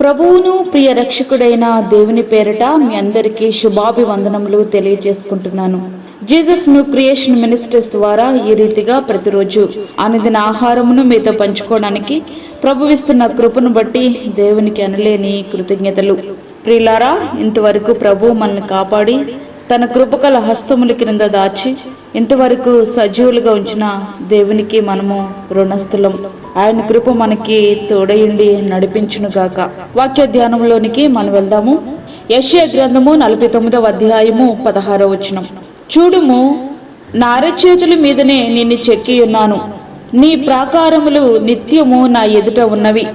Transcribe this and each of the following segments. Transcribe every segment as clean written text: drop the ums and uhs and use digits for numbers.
ప్రభువును ప్రియ రక్షకుడైన దేవుని పేరట మీ అందరికీ శుభాభివందనములు తెలియజేసుకుంటున్నాను. జీసస్ ను క్రియేషన్ మినిస్ట్రీస్ ద్వారా ఈ రీతిగా ప్రతిరోజు అనుదిన ఆహారమును మీతో పంచుకోవడానికి ప్రభువిస్తున్న కృపను బట్టి దేవునికి అనలేని కృతజ్ఞతలు. ప్రియులారా, ఇంతవరకు ప్రభు మనల్ని కాపాడి తన కృపకల హస్తముల క్రింద దాచి ఇంతవరకు సజీవులుగా ఉంచిన దేవునికి మనము రుణస్థులం. ఆయన కృప మనకి తోడయుండి నడిపించునుగాక. వాక్య ధ్యానంలోనికి మనం వెళ్దాము. యెషయా గ్రంథము 49వ అధ్యాయము 16వ వచనం. చూడుము, నా అరచేతుల మీదనే నిన్ను చెక్కి ఉన్నాను, నీ ప్రాకారములు నిత్యము నా ఎదుట ఉన్నవి.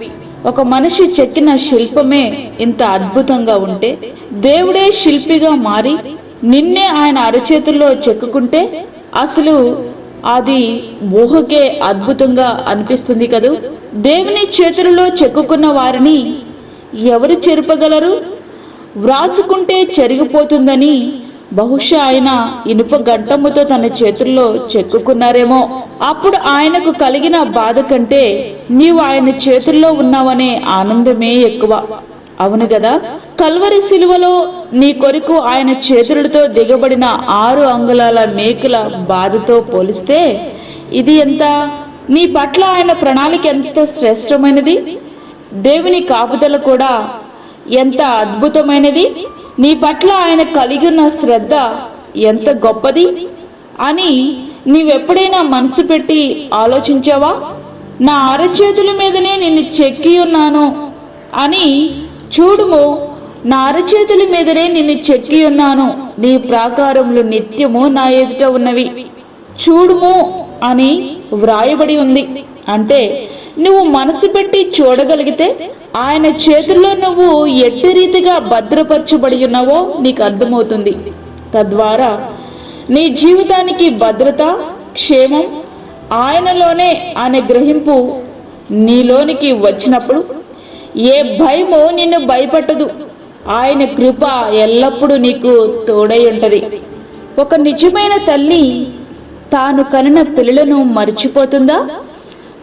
ఒక మనిషి చెక్కిన శిల్పమే ఇంత అద్భుతంగా ఉంటే, దేవుడే శిల్పిగా మారి నిన్నే ఆయన అరచేతుల్లో చెక్కుకుంటే అసలు అది ఊహకే అద్భుతంగా అనిపిస్తుంది కదూ. దేవుని చేతులలో చెక్కుకున్న వారిని ఎవరు చెరపగలరు? వ్రాసుకుంటే చెరిగిపోతుందని బహుశా ఆయన ఇనుప గంటముతో తన చేతుల్లో చెక్కుకున్నారేమో. అప్పుడు ఆయనకు కలిగిన బాధ కంటే నీవు ఆయన చేతుల్లో ఉన్నావనే ఆనందమే ఎక్కువ. అవును కదా. కల్వరి శిలువలో నీ కొరకు ఆయన చేతులతో దిగబడిన 6 అంగుళాల మేకుల బాధతో పోలిస్తే ఇది ఎంత? నీ పట్ల ఆయన ప్రణాళిక ఎంత శ్రేష్టమైనది, దేవుని కాపుదల కూడా ఎంత అద్భుతమైనది, నీ పట్ల ఆయన కలిగిన శ్రద్ధ ఎంత గొప్పది అని నీవెప్పుడైనా మనసు పెట్టి ఆలోచించావా? నా అరచేతుల మీదనే నిన్ను చెక్కి ఉన్నాను అని. చూడుము, నా అరచేతుల మీదనే నిన్ను చెక్కి ఉన్నాను, నీ ప్రాకారములు నిత్యము నా ఎదుట ఉన్నవి. చూడుము అని వ్రాయబడి ఉంది. అంటే నువ్వు మనసు పెట్టి చూడగలిగితే ఆయన చేతుల్లో నువ్వు ఎట్టి రీతిగా భద్రపరచబడి ఉన్నావో నీకు అర్థమవుతుంది. తద్వారా నీ జీవితానికి భద్రత, క్షేమం ఆయనలోనే అనే గ్రహింపు నీలోనికి వచ్చినప్పుడు ఏ భయమో నిన్ను భయపట్టదు. ఆయన కృప ఎల్లప్పుడూ నీకు తోడై ఉంటది. ఒక నిజమైన తల్లి తాను కనిన పిల్లలను మర్చిపోతుందా?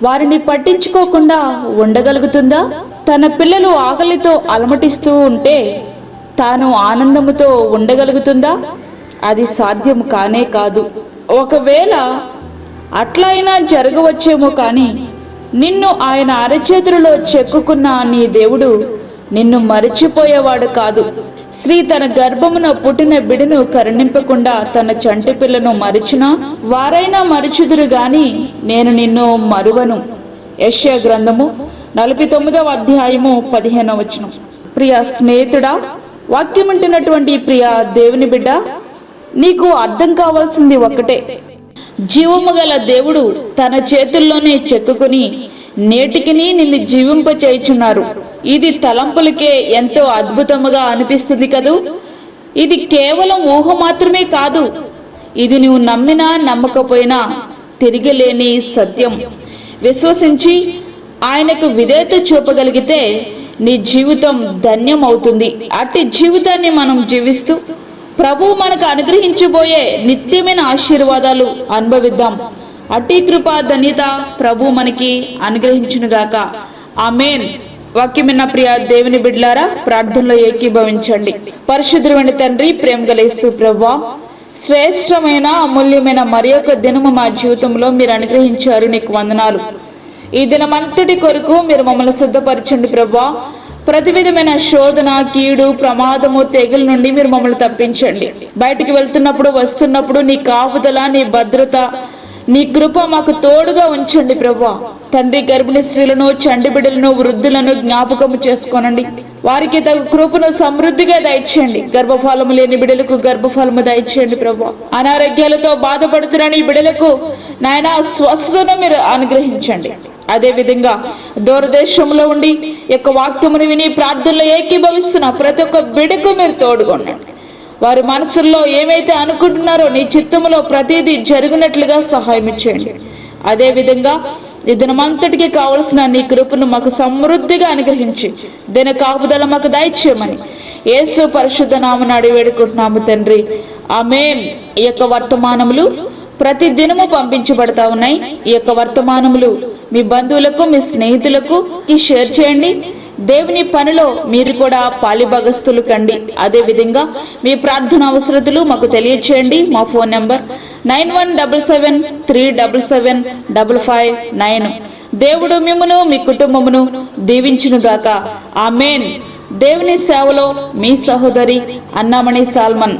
వారిని పట్టించుకోకుండా ఉండగలుగుతుందా? తన పిల్లలు ఆకలితో అలమటిస్తూ ఉంటే తాను ఆనందముతో ఉండగలుగుతుందా? అది సాధ్యం కానే కాదు. ఒకవేళ అట్లయినా జరగవచ్చేమో, కానీ నిన్ను ఆయన అరచేతులలో చెక్కుకున్న నీ దేవుడు నిన్ను మరిచిపోయేవాడు కాదు. స్త్రీ తన గర్భమున పుట్టిన బిడ్డను కరుణింపకుండా తన చంటి పిల్లను మరిచినా వారైనా మరిచుదురు గాని నేను నిన్ను మరువను. యెషయా గ్రంథము 49వ అధ్యాయము 15వ వచనం. ప్రియ స్నేహితుడా, వాక్యం వింటున్నటువంటి ప్రియ దేవుని బిడ్డ, నీకు అర్థం కావాల్సింది ఒక్కటే. జీవము గల దేవుడు తన చేతుల్లోనే చెక్కుకుని నేటికిని నిన్ను జీవింపచేయుచున్నారు. ఇది తలంపులకే ఎంతో అద్భుతముగా అనిపిస్తుంది కదూ. ఇది కేవలం ఊహ మాత్రమే కాదు, ఇది నువ్వు నమ్మినా నమ్మకపోయినా తిరిగిలేని సత్యం. విశ్వసించి ఆయనకు విధేయత చూపగలిగితే నీ జీవితం ధన్యం అవుతుంది. అట్టి జీవితాన్ని మనం జీవిస్తూ ప్రభువు మనకు అనుగ్రహించబోయే నిత్యమైన ఆశీర్వాదాలు అనుభవిద్దాం. అట్టి కృపా ధన్యత ప్రభు మనకి అనుగ్రహించునుగాక. ఆమేన్. వాక్యమైన ప్రియ దేవుని బిడ్డలారా, ప్రార్థనలో ఏకీభవించండి. పరిశుద్ధుడైన తండ్రి, ప్రేమ గల యేసు ప్రభువా, శ్రేష్టమైన అమూల్యమైన మరి ఒక దినము మా జీవితంలో మీరు అనుగ్రహించారు. నీకు వందనాలు. ఈ దినమంతటి కొరకు మీరు మమ్మల్ని సిద్ధపరచండి ప్రభువా. ప్రతి విధమైన శోధన, కీడు, ప్రమాదము, తెగుల నుండి మీరు మమ్మల్ని తప్పించండి. బయటికి వెళ్తున్నప్పుడు, వస్తున్నప్పుడు నీ కాపుదల, నీ భద్రత, నీ కృప మాకు తోడుగా ఉంచండి ప్రభువా. తండ్రి, గర్భిణీ స్త్రీలను, చంటి బిడ్డలను, వృద్ధులను జ్ఞాపకము చేసుకోనండి. వారికి తగు కృపను సమృద్ధిగా దయచేయండి. గర్భఫలము లేని బిడ్డలకు గర్భఫలము దయచేయండి ప్రభువా. అనారోగ్యాలతో బాధపడుతున్న ఈ బిడ్డలకు నాయనా స్వస్థతను మీరు అనుగ్రహించండి. అదే విధంగా దూరదేశంలో ఉండి యొక్క వాక్యమును విని ప్రార్థనలో ఏకీభవిస్తున్న ప్రతి ఒక్క బిడ్డకు మీరు తోడుగొనండి. వారి మనసుల్లో ఏమైతే అనుకుంటున్నారో నీ చిత్తములో ప్రతిదీ జరిగినట్లుగా సహాయం చేయండి. అదే విధంగా ఈ దినమంతటికి కావలసిన నీ కృపను మాకు సమృద్ధిగా అనుగ్రహించి దిన కాపుదల మాకు దయచేయమని యేసు పరిశుద్ధ నామమున అడిగి వేడుకుంటున్నాము తండ్రి. ఆమేన్. ఈ యొక్క వర్తమానములు ప్రతి దినము పంపించబడతా ఉన్నాయి. ఈ యొక్క వర్తమానములు మీ బంధువులకు, మీ స్నేహితులకు షేర్ చేయండి. దేవుని పనిలో మీరు కూడా పాలిభాగస్తులు కండి. అదేవిధంగా మీ ప్రార్థన అవసరతలు మాకు తెలియచేయండి. మా ఫోన్ నంబర్ 9177377559. దేవుడు మిమ్మును మీ కుటుంబమును దీవించునుగాక. ఆమేన్. దేవుని సేవలో మీ సహోదరి అన్నామణి సాల్మన్.